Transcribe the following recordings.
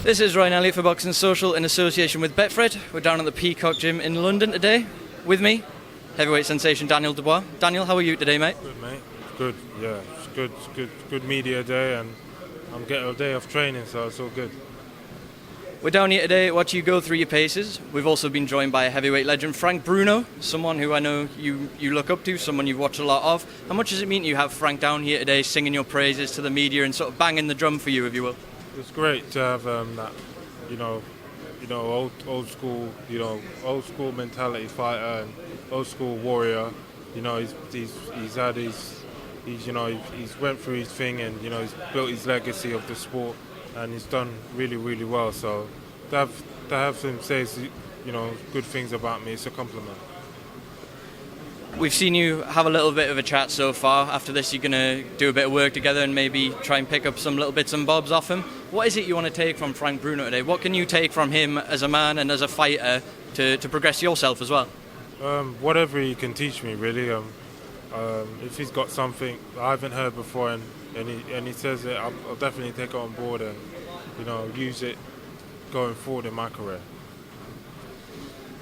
This is Ryan Elliott for Boxing Social in association with Betfred. We're down at the Peacock Gym in London today. With me, heavyweight sensation Daniel Dubois. Daniel, how are you today, mate? Good, mate. Good, yeah. It's good media day, and I'm getting a day of training, so it's all good. We're down here today to watch you go through your paces. We've also been joined by a heavyweight legend, Frank Bruno, someone who I know you look up to, someone you've watched a lot of. How much does it mean to you have Frank down here today singing your praises to the media and sort of banging the drum for you, if you will? It's great to have that, old school mentality fighter and old school warrior. He's went through his thing, and he's built his legacy of the sport, and he's done really, really well. So to have him say good things about me, it's a compliment. We've seen you have a little bit of a chat so far. After this, you're going to do a bit of work together and maybe try and pick up some little bits and bobs off him. What is it you want to take from Frank Bruno today? What can you take from him as a man and as a fighter to progress yourself as well? Whatever he can teach me, really. If he's got something I haven't heard before and he says it, I'll definitely take it on board and use it going forward in my career.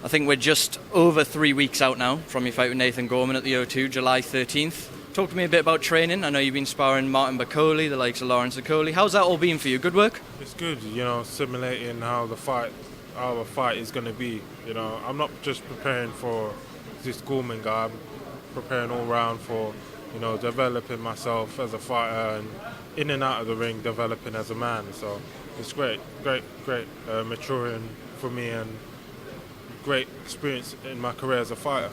I think we're just over 3 weeks out now from your fight with Nathan Gorman at the O2, July 13th. Talk to me a bit about training. I know you've been sparring Martin Bacoli, the likes of Lawrence Okoli. How's that all been for you? Good work? It's good, simulating how a fight is going to be. I'm not just preparing for this Gorman guy. I'm preparing all round for, developing myself as a fighter and in and out of the ring, developing as a man. So it's great, maturing for me and great experience in my career as a fighter.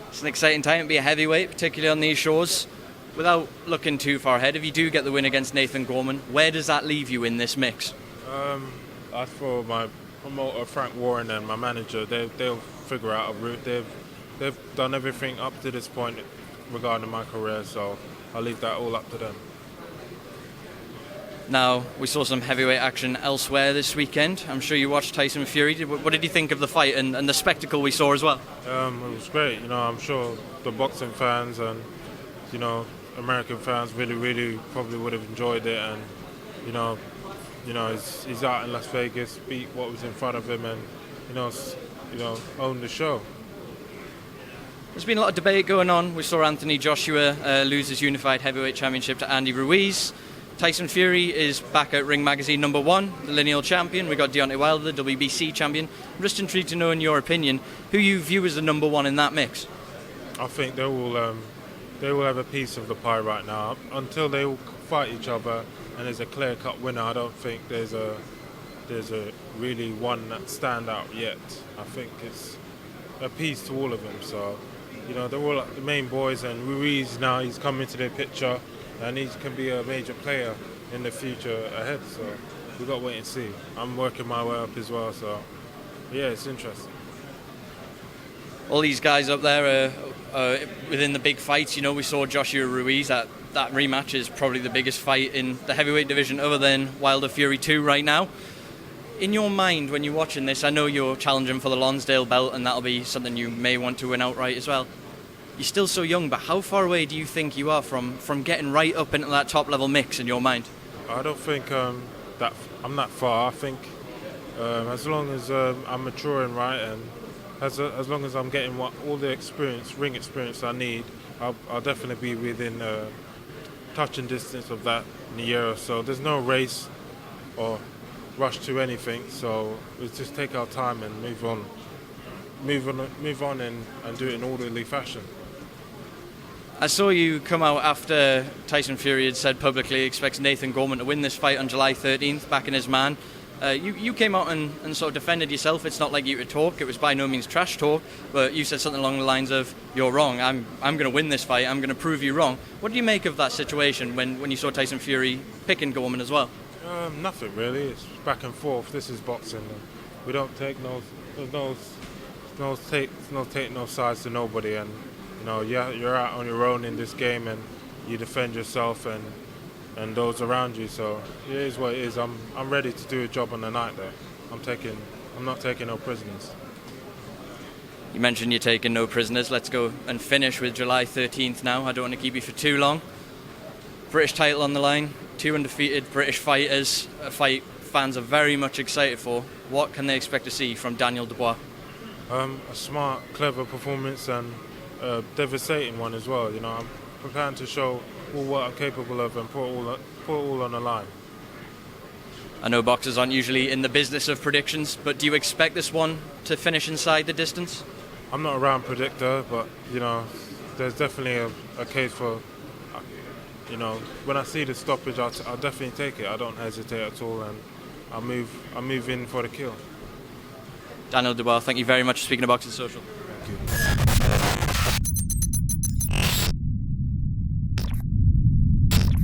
It's an exciting time to be a heavyweight, particularly on these shores. Without looking too far ahead, if you do get the win against Nathan Gorman, where does that leave you in this mix? As for my promoter Frank Warren and my manager, they'll figure out a route. They've done everything up to this point regarding my career, so I'll leave that all up to them. Now, we saw some heavyweight action elsewhere this weekend. I'm sure you watched Tyson Fury. What did you think of the fight and the spectacle we saw as well? It was great. I'm sure the boxing fans and, American fans really probably would have enjoyed it. And, he's out in Las Vegas, beat what was in front of him and, own the show. There's been a lot of debate going on. We saw Anthony Joshua lose his unified heavyweight championship to Andy Ruiz. Tyson Fury is back at Ring Magazine #1, the lineal champion. We got Deontay Wilder, the WBC champion. I'm just intrigued to know, in your opinion, who you view as the #1 in that mix. I think they will have a piece of the pie right now. Until they all fight each other and there's a clear-cut winner, I don't think there's a really one that stand out yet. I think it's a piece to all of them. So, they're all the main boys, and Ruiz now he's come into the picture. And he can be a major player in the future ahead, so we've got to wait and see. I'm working my way up as well, so yeah, it's interesting. All these guys up there are within the big fights. We saw Joshua Ruiz. That rematch is probably the biggest fight in the heavyweight division other than Wilder Fury 2 right now. In your mind, when you're watching this, I know you're challenging for the Lonsdale belt, and that'll be something you may want to win outright as well. You're still so young, but how far away do you think you are from getting right up into that top level mix in your mind? I don't think that I'm that far. I think as long as I'm maturing right, and as long as I'm getting all the ring experience I need, I'll definitely be within touching distance of that in a year or so. There's no race or rush to anything, so let's just take our time and move on and do it in orderly fashion. I saw you come out after Tyson Fury had said publicly he expects Nathan Gorman to win this fight on July 13th, backing his man. You came out and sort of defended yourself. It's not like you to talk. It was by no means trash talk, but you said something along the lines of, "You're wrong. I'm going to win this fight. I'm going to prove you wrong." What do you make of that situation when you saw Tyson Fury picking Gorman as well? Nothing really. It's back and forth. This is boxing. We don't take no sides to nobody, and you're out on your own in this game, and you defend yourself and those around you. So it is what it is. I'm ready to do a job on the night there. I'm not taking no prisoners. You mentioned you're taking no prisoners. Let's go and finish with July 13th now. I don't want to keep you for too long. British title on the line, 2 undefeated British fighters, a fight fans are very much excited for. What can they expect to see from Daniel Dubois? A smart, clever performance and a devastating one as well. You know, I'm preparing to show all what I'm capable of and put it all on the line. I know boxers aren't usually in the business of predictions, but do you expect this one to finish inside the distance? I'm not a round predictor, but you know, there's definitely a case for. You know, when I see the stoppage, I'll definitely take it. I don't hesitate at all, and I'll move in for the kill. Daniel Dubois, thank you very much for speaking to Boxing Social. Thank you.